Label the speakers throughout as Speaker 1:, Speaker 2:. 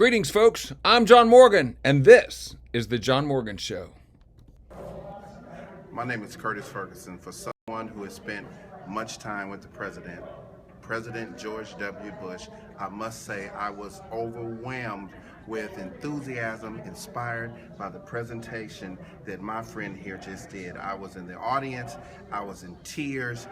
Speaker 1: Greetings, folks. I'm John Morgan, and this is The John Morgan Show.
Speaker 2: My name is Curtis Ferguson. For someone who has spent much time with the President George W. Bush, I must say I was overwhelmed with enthusiasm, inspired by the presentation that my friend here just did. I was in the audience, I was in tears,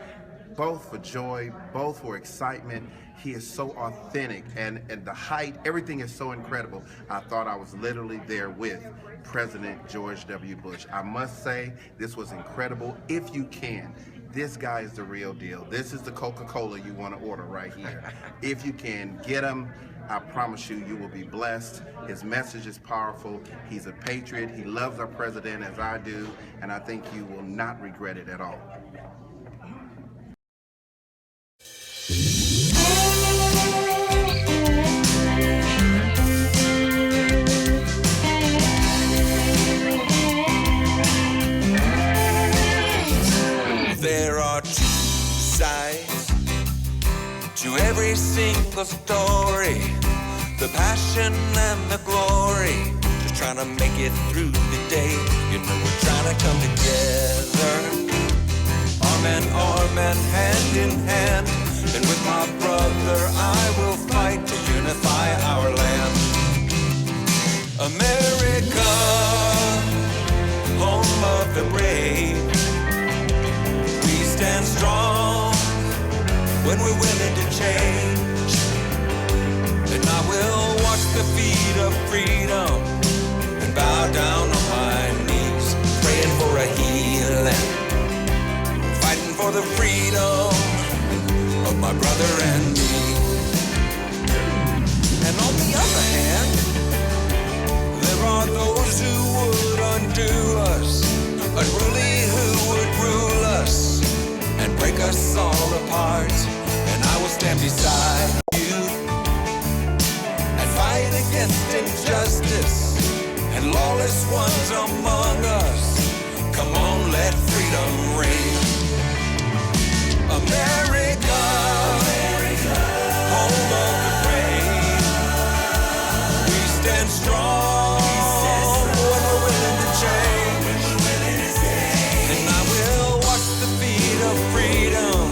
Speaker 2: both for joy, both for excitement. He is so authentic, and the height, everything is so incredible. I thought I was literally there with President George W. Bush. I must say, this was incredible. If you can, this guy is the real deal. This is the Coca-Cola you want to order right here. If you can, get him. I promise you, you will be blessed. His message is powerful. He's a patriot. He loves our president as I do, and I think you will not regret it at all.
Speaker 3: There are two sides to every single story, the passion and the glory, just trying to make it through the day. You know we're trying to come together, arm and hand in hand, and with my brother I will fight to unify our land. America, home of the brave, stand strong when we're willing to change. And I will watch the feet of freedom and bow down on my knees, praying for a healing, fighting for the freedom of my brother and me. And on the other hand, there are those who would undo us, unruly who would rule us and break us all apart. And I will stand beside you and fight against injustice and lawless ones among us. Come on, let freedom ring. America, home of the brave, we stand strong when we're willing to change. And I will watch the feet of freedom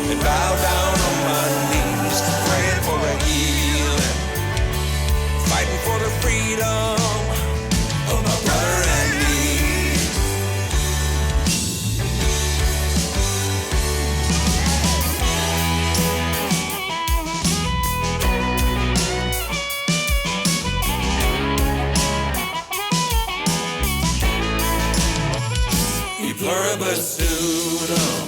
Speaker 3: and bow down on my knees, praying for a healing, fighting for the freedom of my brother and me. E pluribus unum,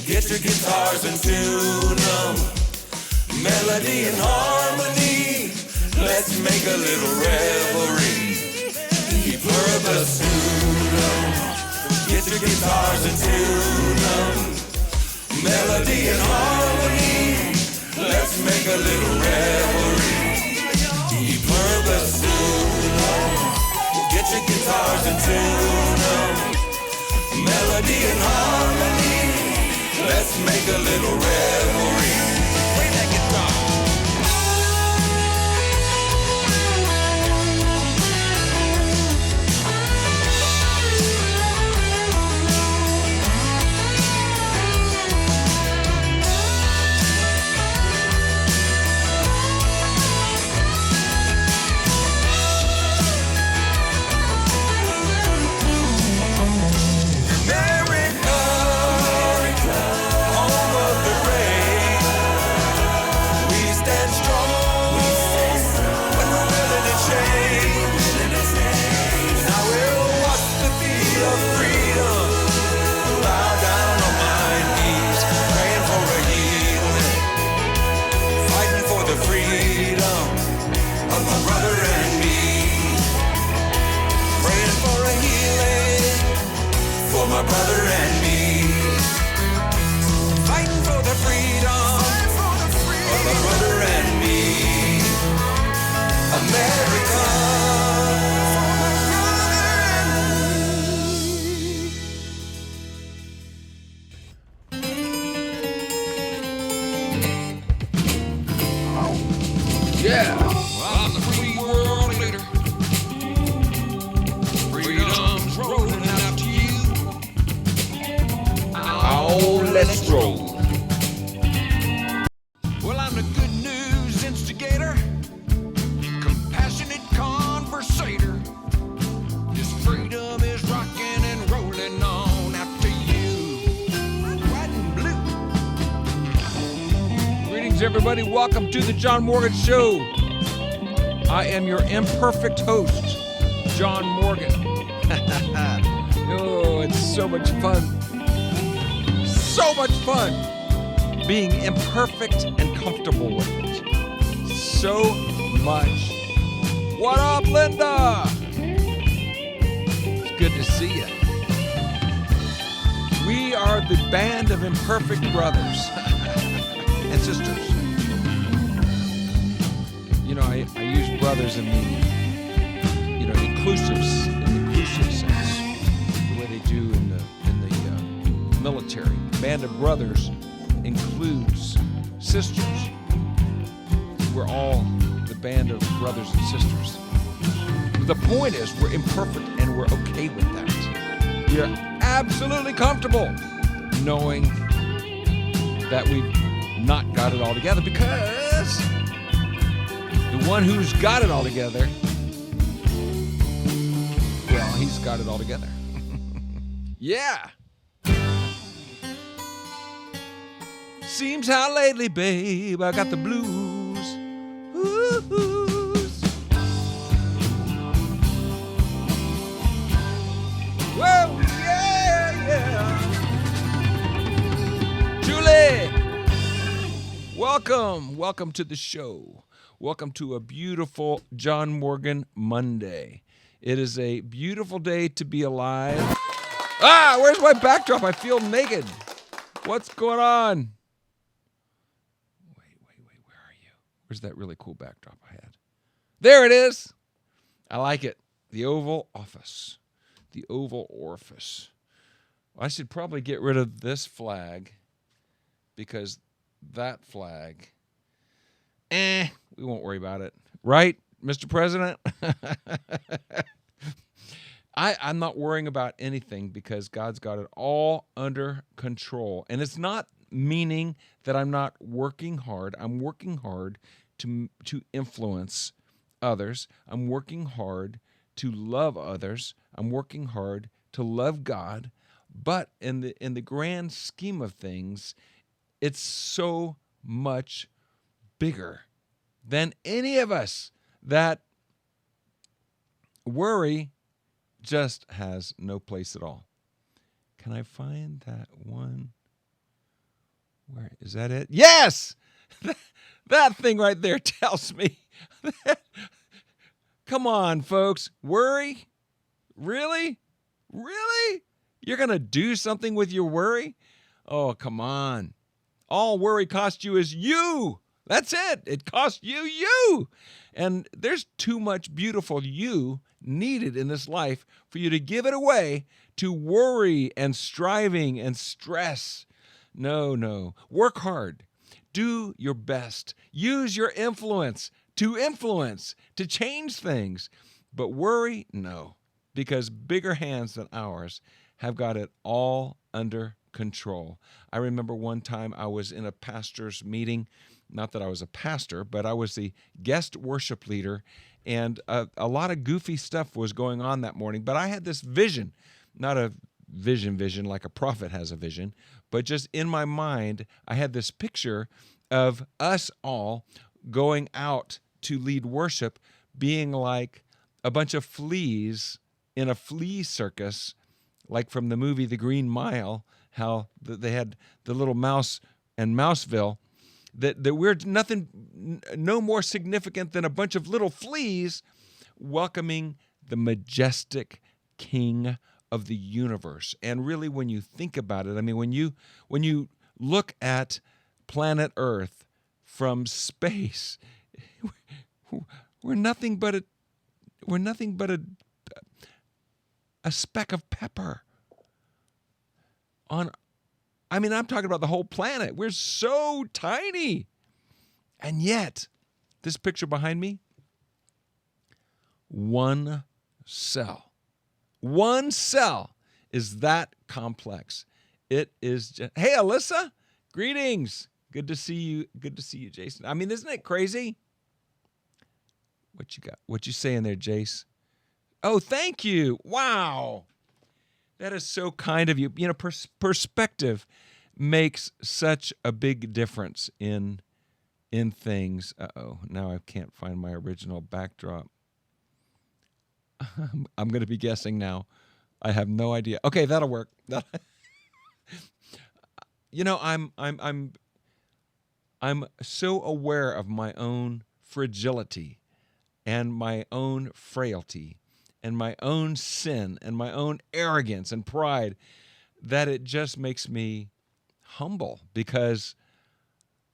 Speaker 3: get your guitars and tune them. Melody and harmony, let's make a little revelry. E pluribus unum, get your guitars and tune them. Melody and harmony, let's make a little revelry. E pluribus unum, get your guitars and tune them. Melody and harmony, let's make a little revelry. Play that guitar. My brother and me, fighting for the freedom of my brother and me, America.
Speaker 1: Yeah, well, I'm
Speaker 3: the free world leader. Freedom's rolling out to you.
Speaker 1: Oh, let's roll.
Speaker 3: Well, I'm the good news instigator, compassionate conversator. This freedom is rocking and rolling on out to you. White and blue.
Speaker 1: Greetings, everybody. Welcome to the John Morgan Show. I am your imperfect host, John Morgan. Oh, it's so much fun. So much fun being imperfect and comfortable with it. So much. What up, Linda? It's good to see you. We are the band of imperfect brothers and sisters. You know, I use brothers in the, inclusive sense, the way they do in the military. Band of brothers includes sisters. We're all the band of brothers and sisters. The point is, we're imperfect and we're okay with that. We are absolutely comfortable knowing that we've not got it all together, because the one who's got it all together, well, he's got it all together. Yeah. Seems how lately, babe, I got the blues. Ooh-oohs. Whoa, yeah. Julie, welcome to the show. Welcome to a beautiful John Morgan Monday. It is a beautiful day to be alive. Ah, where's my backdrop? I feel naked. What's going on? Wait, where are you? Where's that really cool backdrop I had? There it is. I like it. The Oval Office. The Oval Orifice. I should probably get rid of this flag, because that flag, we won't worry about it. Right, Mr. President? I'm not worrying about anything, because God's got it all under control. And it's not meaning that I'm not working hard. I'm working hard to influence others. I'm working hard to love others. I'm working hard to love God. But in the grand scheme of things, it's so much bigger than any of us that worry just has no place at all. Can I find that one? Where is that it? Yes! That thing right there tells me. Come on, folks. Worry? Really? Really? You're going to do something with your worry? Oh, come on. All worry costs you is you. That's it. It costs you. And there's too much beautiful you needed in this life for you to give it away to worry and striving and stress. No. Work hard. Do your best. Use your influence, to change things. But worry, no. Because bigger hands than ours have got it all under control. I remember one time I was in a pastor's meeting. Not that I was a pastor, but I was the guest worship leader, and a lot of goofy stuff was going on that morning. But I had this vision, not a vision like a prophet has a vision, but just in my mind, I had this picture of us all going out to lead worship, being like a bunch of fleas in a flea circus, like from the movie The Green Mile, how they had the little mouse and Mouseville, that we're nothing, no more significant than a bunch of little fleas welcoming the majestic King of the universe. And really, when you think about it, I mean, when you look at planet Earth from space, we're nothing but a speck of pepper on. I mean, I'm talking about the whole planet. We're so tiny. And yet, this picture behind me, one cell. One cell is that complex. It is just, hey, Alyssa, greetings. Good to see you. Good to see you, Jason. I mean, isn't it crazy? What you got? What you saying there, Jace? Oh, thank you. Wow. That is so kind of you. You know, perspective makes such a big difference in things. Uh-oh, now I can't find my original backdrop. I'm going to be guessing now. I have no idea. Okay, that'll work. You know, I'm so aware of my own fragility and my own frailty and my own sin and my own arrogance and pride that it just makes me humble, because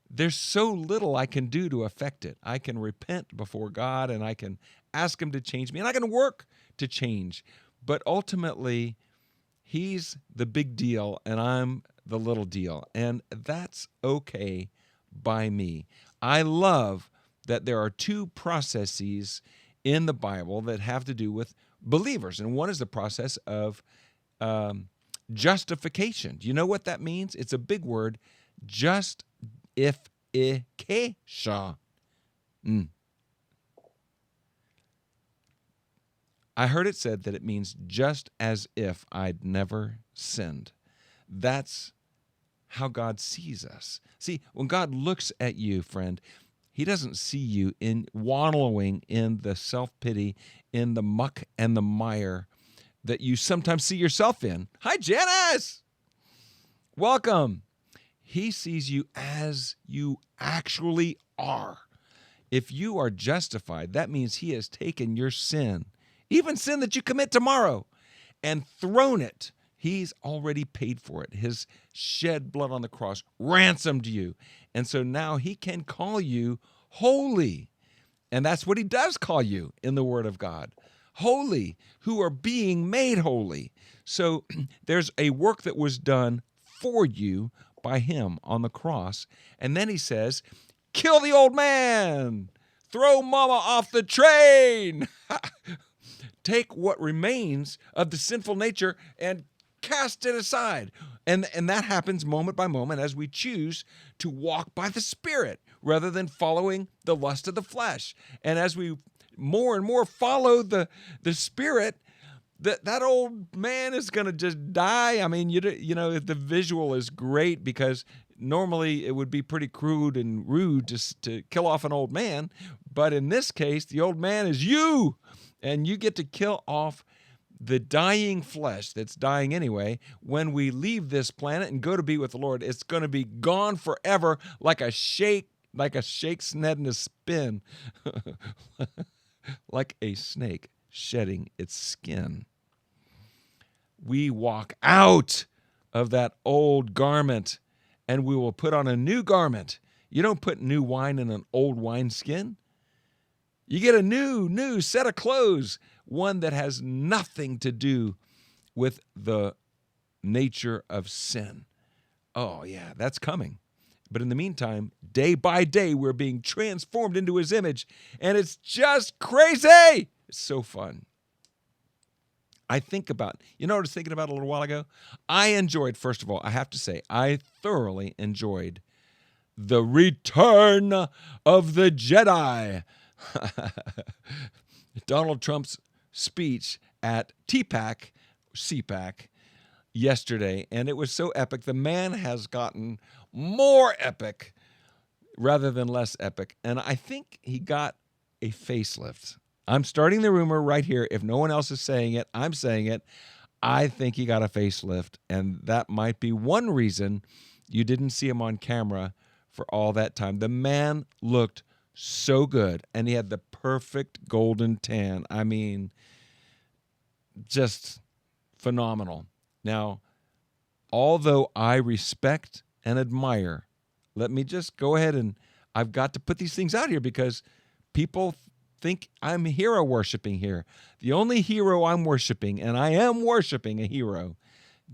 Speaker 1: there's so little I can do to affect it. I can repent before God, and I can ask him to change me, and I can work to change. But ultimately, he's the big deal and I'm the little deal, and that's okay by me. I love that there are two processes in the Bible that have to do with believers, and one is the process of justification. Do you know what that means? It's a big word, justification. I heard it said that it means just as if I'd never sinned. That's how God sees us. See, when God looks at you, friend, he doesn't see you in wallowing in the self-pity, in the muck and the mire that you sometimes see yourself in. Hi, Janice! Welcome. He sees you as you actually are. If you are justified, that means he has taken your sin, even sin that you commit tomorrow, and thrown it. He's already paid for it. His shed blood on the cross ransomed you. And so now he can call you holy. And that's what he does call you in the Word of God. Holy, who are being made holy. So there's a work that was done for you by him on the cross. And then he says, kill the old man. Throw mama off the train. Take what remains of the sinful nature and cast it aside. And that happens moment by moment as we choose to walk by the Spirit rather than following the lust of the flesh. And as we more and more follow the Spirit, that old man is going to just die. I mean, you know, the visual is great because normally it would be pretty crude and rude to kill off an old man. But in this case, the old man is you, and you get to kill off the dying flesh that's dying anyway. When we leave this planet and go to be with the Lord, it's going to be gone forever, like a shake's net in a spin, like a snake shedding its skin. We walk out of that old garment and we will put on a new garment. You don't put new wine in an old wineskin. You get a new set of clothes, one that has nothing to do with the nature of sin. Oh, yeah, that's coming. But in the meantime, day by day, we're being transformed into his image, and it's just crazy. It's so fun. I think about, you know what I was thinking about a little while ago? I enjoyed, first of all, I have to say, I thoroughly enjoyed the Return of the Jedi. Donald Trump's speech at CPAC yesterday, and it was so epic. The man has gotten more epic rather than less epic, and I think he got a facelift. I'm starting the rumor right here. If no one else is saying it, I'm saying it. I think he got a facelift, and that might be one reason you didn't see him on camera for all that time. The man looked so good, and he had the perfect golden tan. I mean, just phenomenal. Now, although I respect and admire, let me just go ahead and I've got to put these things out here because people think I'm hero worshiping here. The only hero I'm worshiping, and I am worshiping a hero,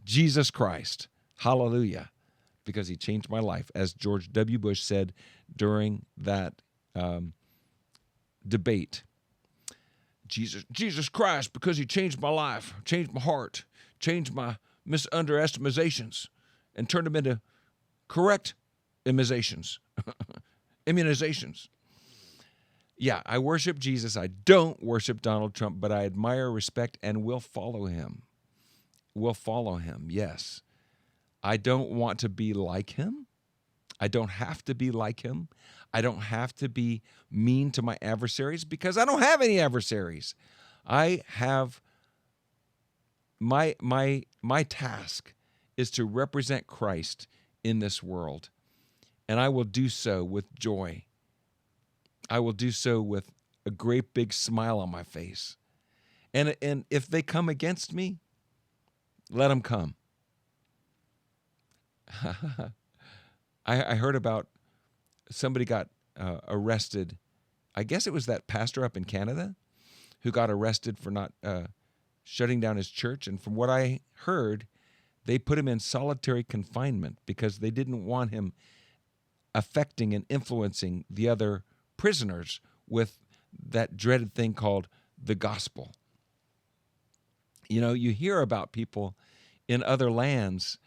Speaker 1: Jesus Christ. Hallelujah. Because he changed my life, as George W. Bush said during that debate. Jesus Christ, because he changed my life, changed my heart, changed my misunderestimations, and turned them into correct immunizations. Immunizations. Yeah, I worship Jesus. I don't worship Donald Trump, but I admire, respect, and will follow him. Will follow him, yes. I don't want to be like him. I don't have to be like him. I don't have to be mean to my adversaries because I don't have any adversaries. I have my task is to represent Christ in this world, and I will do so with joy. I will do so with a great big smile on my face. And if they come against me, let them come. I heard about somebody got arrested. I guess it was that pastor up in Canada who got arrested for not shutting down his church. And from what I heard, they put him in solitary confinement because they didn't want him affecting and influencing the other prisoners with that dreaded thing called the gospel. You know, you hear about people in other lands,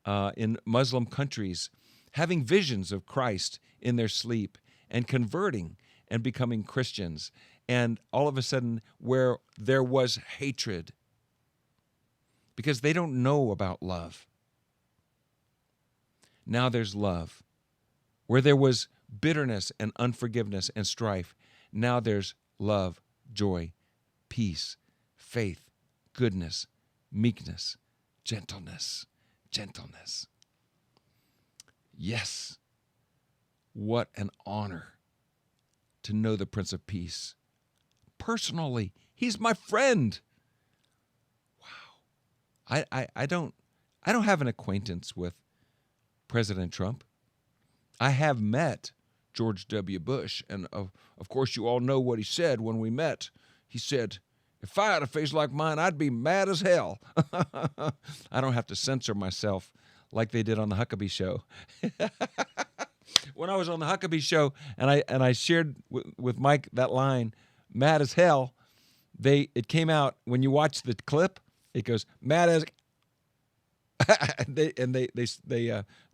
Speaker 1: in Muslim countries, having visions of Christ in their sleep and converting and becoming Christians. And all of a sudden, where there was hatred, because they don't know about love, now there's love. Where there was bitterness and unforgiveness and strife, now there's love, joy, peace, faith, goodness, meekness, gentleness. Yes, what an honor to know the Prince of Peace. Personally, he's my friend. Wow. I don't have an acquaintance with President Trump. I have met George W. Bush, and of course you all know what he said when we met. He said, if I had a face like mine, I'd be mad as hell. I don't have to censor myself like they did on the Huckabee Show. When I was on the Huckabee Show and I shared with Mike that line, mad as hell, it came out, when you watch the clip, it goes, mad as...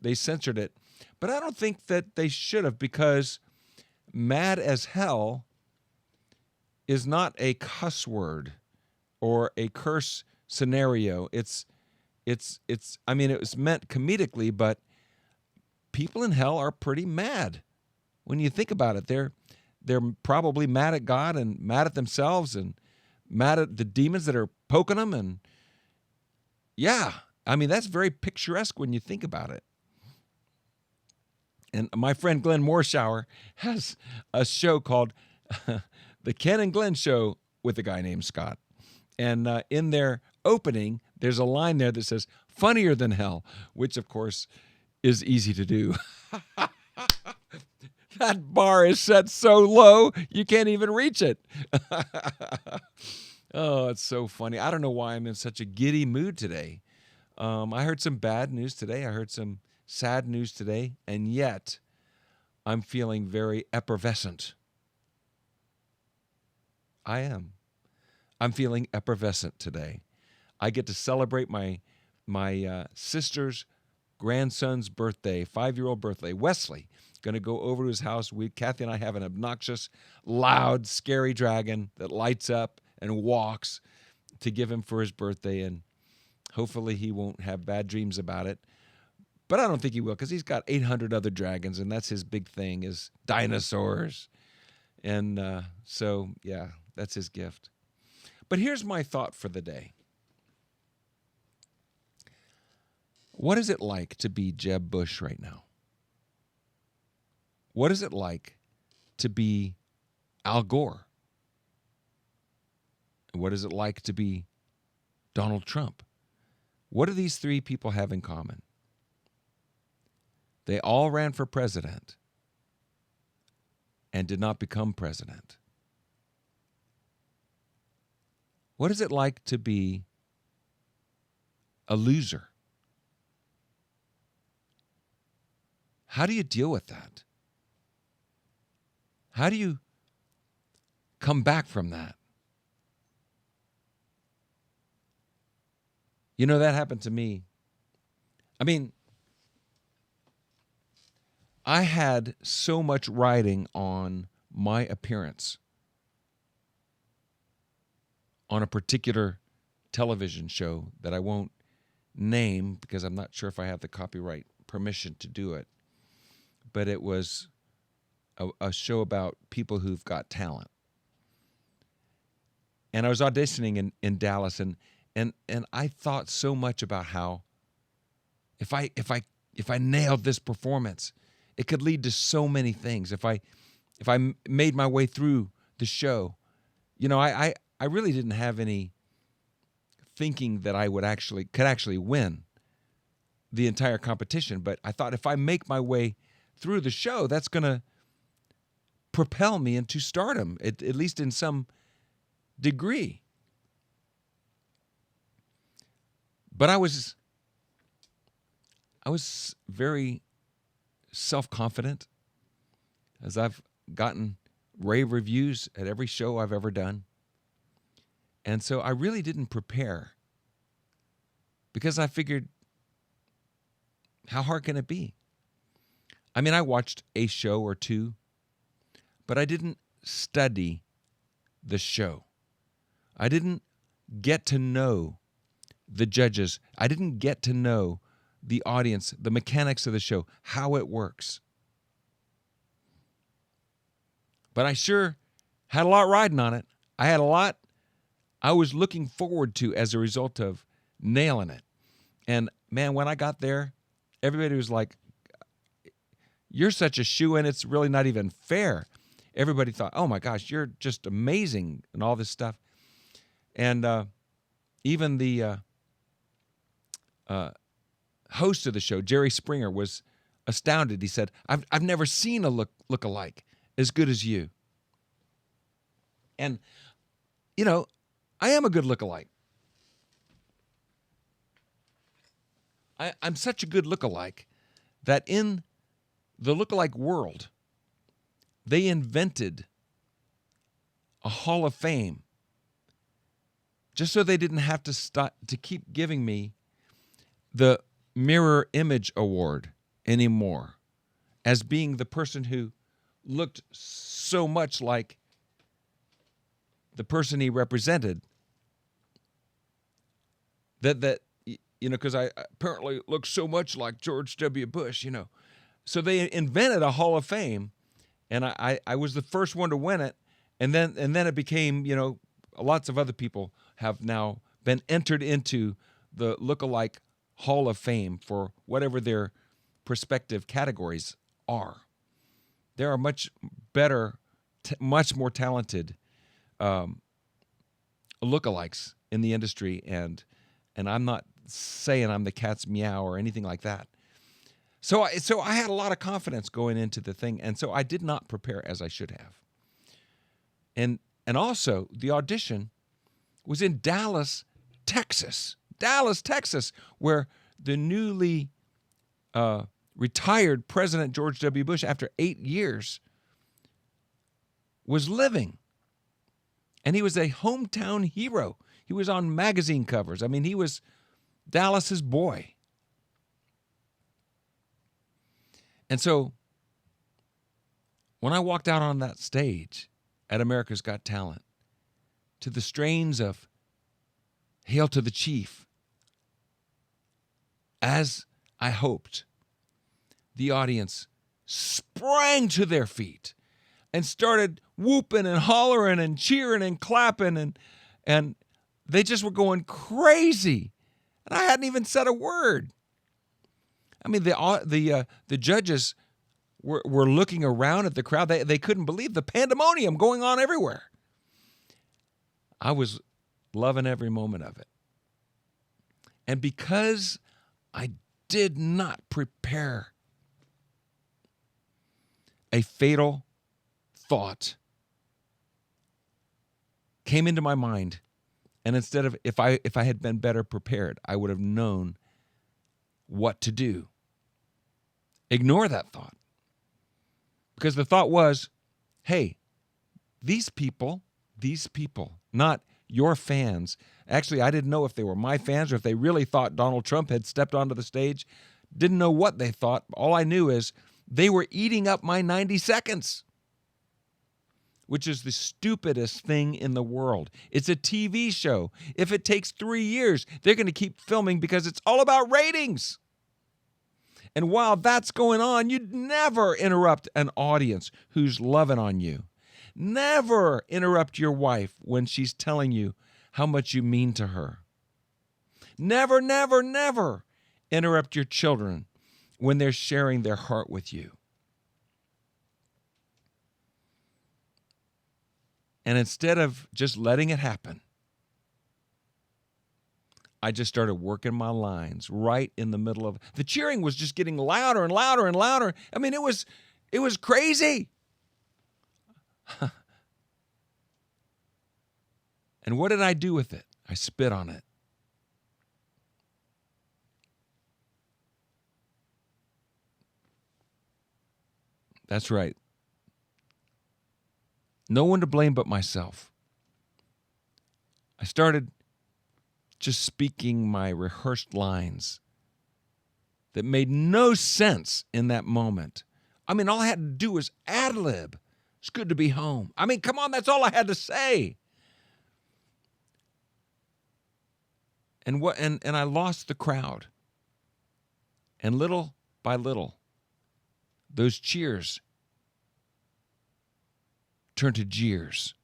Speaker 1: they censored it. But I don't think that they should have, because mad as hell is not a cuss word or a curse scenario. It's I mean, it was meant comedically, but people in hell are pretty mad. When you think about it, they're probably mad at God and mad at themselves and mad at the demons that are poking them. And yeah, I mean, that's very picturesque when you think about it. And my friend Glenn Morshower has a show called The Ken and Glenn Show with a guy named Scott. And in their opening, there's a line there that says, funnier than hell, which, of course, is easy to do. That bar is set so low, you can't even reach it. Oh, it's so funny. I don't know why I'm in such a giddy mood today. I heard some bad news today. I heard some sad news today, and yet I'm feeling very effervescent. I am. I'm feeling effervescent today. I get to celebrate my sister's grandson's birthday, 5-year-old birthday. Wesley, going to go over to his house. Kathy and I have an obnoxious, loud, scary dragon that lights up and walks to give him for his birthday, and hopefully he won't have bad dreams about it. But I don't think he will, because he's got 800 other dragons, and that's his big thing, is dinosaurs. And so, yeah, that's his gift. But here's my thought for the day. What is it like to be Jeb Bush right now? What is it like to be Al Gore? What is it like to be Donald Trump? What do these three people have in common? They all ran for president and did not become president. What is it like to be a loser? How do you deal with that? How do you come back from that? You know, that happened to me. I mean, I had so much riding on my appearance on a particular television show that I won't name because I'm not sure if I have the copyright permission to do it. But it was a show about people who've got talent. And I was auditioning in Dallas, and I thought so much about how if I nailed this performance, it could lead to so many things. If I made my way through the show, you know, I really didn't have any thinking that I could actually win the entire competition. But I thought if I make my way through the show, that's going to propel me into stardom, at least in some degree. But I was very self-confident, as I've gotten rave reviews at every show I've ever done. And so I really didn't prepare because I figured, how hard can it be? I mean, I watched a show or two, but I didn't study the show. I didn't get to know the judges. I didn't get to know the audience, the mechanics of the show, how it works. But I sure had a lot riding on it. I had a lot I was looking forward to as a result of nailing it. And man, when I got there, everybody was like, you're such a shoo-in, it's really not even fair. Everybody thought, oh my gosh, you're just amazing and all this stuff. And even the host of the show, Jerry Springer, was astounded. He said, I've never seen a look-alike as good as you. And, you know, I am a good look-alike. I'm such a good look-alike that in the look-alike world, they invented a Hall of Fame just so they didn't have to keep giving me the Mirror Image Award anymore as being the person who looked so much like the person he represented that you know, because I apparently look so much like George W. Bush, you know. So they invented a Hall of Fame, and I was the first one to win it, and then it became, you know, lots of other people have now been entered into the Look-alike Hall of Fame for whatever their respective categories are. There are much better, much more talented lookalikes in the industry, and I'm not saying I'm the cat's meow or anything like that. So I had a lot of confidence going into the thing, and so I did not prepare as I should have. And also the audition was in Dallas, Texas, where the newly retired President George W. Bush, after 8 years, was living. And he was a hometown hero. He was on magazine covers. I mean, he was Dallas's boy. And so when I walked out on that stage at America's Got Talent to the strains of Hail to the Chief, as I hoped, the audience sprang to their feet and started whooping and hollering and cheering and clapping, and they just were going crazy. And I hadn't even said a word. I mean, the judges were looking around at the crowd. They couldn't believe the pandemonium going on everywhere. I was loving every moment of it. And because I did not prepare, a fatal thought came into my mind. And instead of, if I had been better prepared, I would have known what to do. Ignore that thought. Because the thought was, hey, these people, not your fans, actually, I didn't know if they were my fans or if they really thought Donald Trump had stepped onto the stage. Didn't know what they thought. All I knew is they were eating up my 90 seconds, which is the stupidest thing in the world. It's a TV show. If it takes 3 years, they're going to keep filming because it's all about ratings. And while that's going on, you'd never interrupt an audience who's loving on you. Never interrupt your wife when she's telling you how much you mean to her. Never, never, never interrupt your children when they're sharing their heart with you. And instead of just letting it happen, I just started working my lines right in the middle of the cheering was just getting louder and louder and louder. I mean, it was crazy. And what did I do with it? I spit on it. That's right. No one to blame but myself. I started just speaking my rehearsed lines that made no sense in that moment. I mean, all I had to do was ad-lib. It's good to be home. I mean, come on, that's all I had to say. And I lost the crowd. And little by little, those cheers turned to jeers.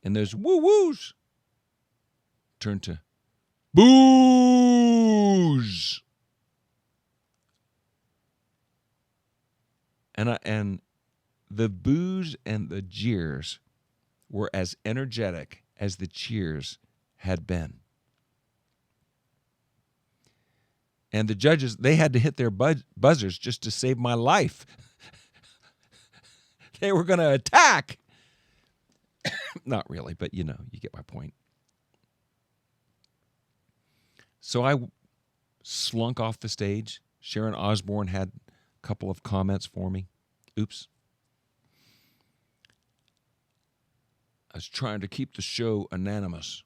Speaker 1: And those woo-woos turned to boos. And the boos and the jeers were as energetic as the cheers had been. And the judges, they had to hit their buzzers just to save my life. They were going to attack. Not really, but you get my point. So I slunk off the stage. Sharon Osbourne had a couple of comments for me. Oops. I was trying to keep the show anonymous.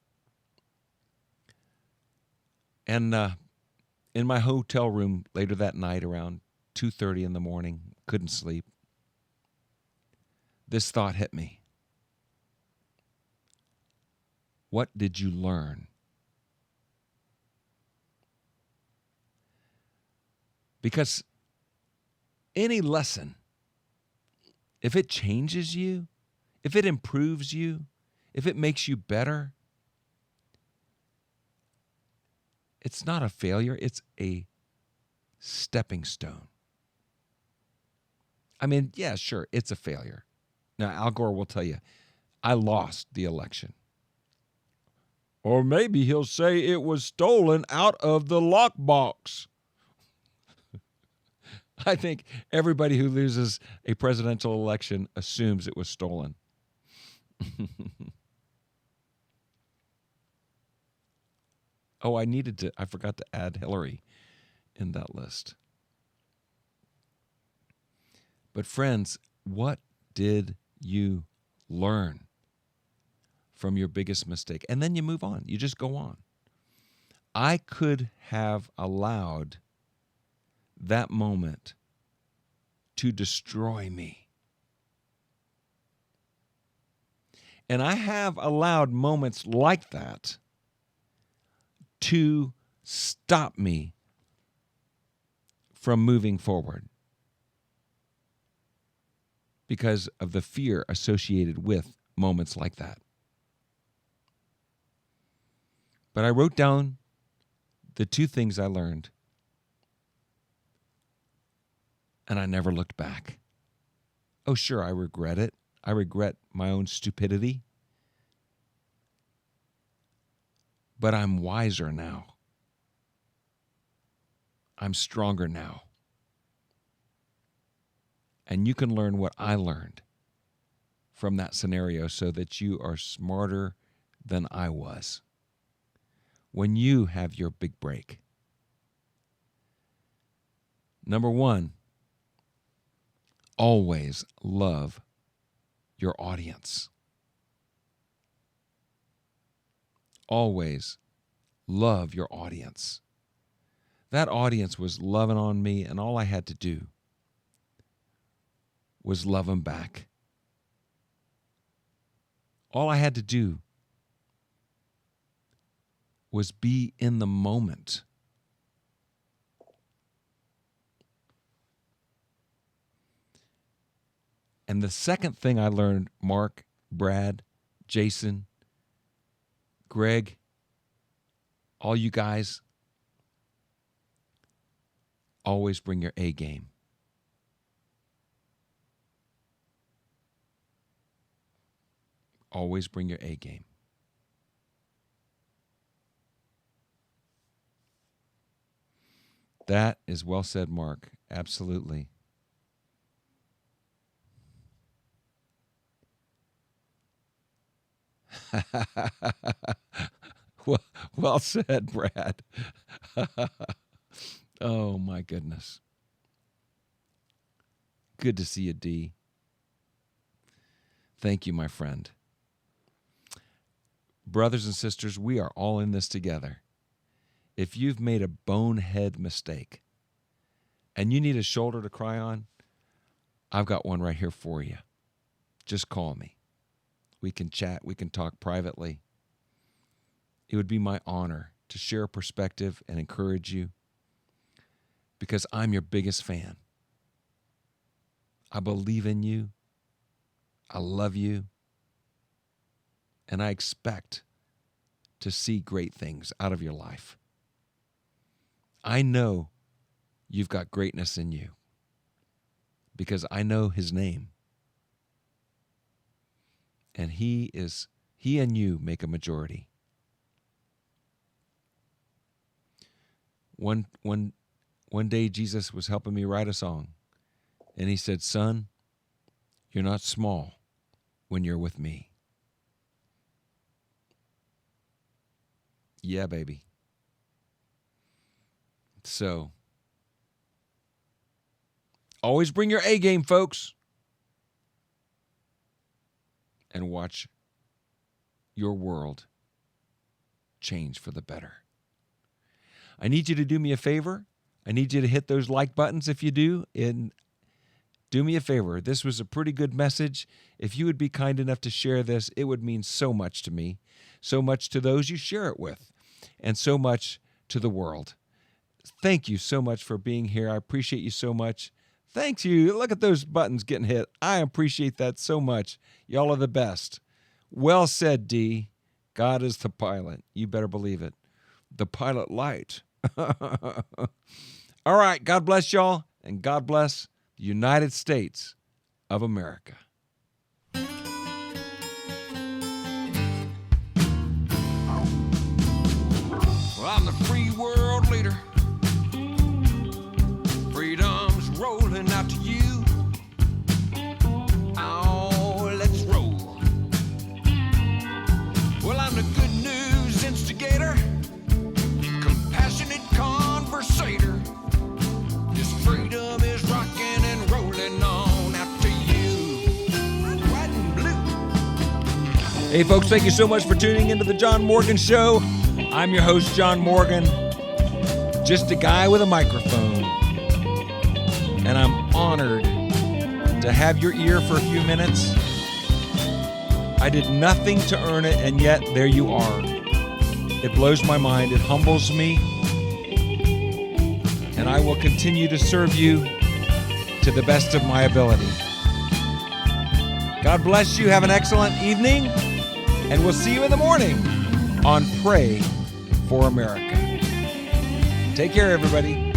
Speaker 1: And in my hotel room later that night around 2:30 in the morning, couldn't sleep, this thought hit me. What did you learn? Because any lesson, if it changes you, if it improves you, if it makes you better, it's not a failure, it's a stepping stone. I mean, yeah, sure, it's a failure. Now, Al Gore will tell you, I lost the election. Or maybe he'll say it was stolen out of the lockbox. I think everybody who loses a presidential election assumes it was stolen. Oh, I forgot to add Hillary in that list. But friends, what did you learn from your biggest mistake? And then you move on. You just go on. I could have allowed that moment to destroy me. And I have allowed moments like that to stop me from moving forward because of the fear associated with moments like that. But I wrote down the two things I learned, and I never looked back. Oh, sure, I regret it. I regret my own stupidity. But I'm wiser now. I'm stronger now. And you can learn what I learned from that scenario so that you are smarter than I was when you have your big break. Number one, always love your audience. always love your audience. That audience was loving on me, and all I had to do was love them back. All I had to do was be in the moment. And the second thing I learned, Mark, Brad, Jason, Greg, all you guys, always bring your A game. Always bring your A game. That is well said, Mark. Absolutely. Well said, Brad. Oh, my goodness. Good to see you, D. Thank you, my friend. Brothers and sisters, we are all in this together. If you've made a bonehead mistake and you need a shoulder to cry on, I've got one right here for you. Just call me. We can chat. We can talk privately. It would be my honor to share a perspective and encourage you because I'm your biggest fan. I believe in you. I love you. And I expect to see great things out of your life. I know you've got greatness in you because I know his name. And he and you make a majority. One day Jesus was helping me write a song, and he said, "Son, you're not small when you're with me." Yeah, baby. So, always bring your A game, folks, and watch your world change for the better. I need you to do me a favor. I need you to hit those like buttons if you do, and do me a favor. This was a pretty good message. If you would be kind enough to share this, it would mean so much to me, so much to those you share it with, and so much to the world. Thank you so much for being here. I appreciate you so much. Thanks you. Look at those buttons getting hit. I appreciate that so much. Y'all are the best. Well said, D. God is the pilot. You better believe it. The pilot light. All right. God bless y'all, and God bless the United States of America. Well, I'm the free world leader. Freedom's rolling out to you. Oh, let's roll. Well, I'm the good news instigator, compassionate conversator. This freedom is rocking and rolling on out to you. White and blue. Hey, folks, thank you so much for tuning into the John Morgan Show. I'm your host, John Morgan, just a guy with a microphone. And I'm honored to have your ear for a few minutes. I did nothing to earn it, and yet there you are. It blows my mind. It humbles me. And I will continue to serve you to the best of my ability. God bless you. Have an excellent evening. And we'll see you in the morning on Pray for America. Take care, everybody.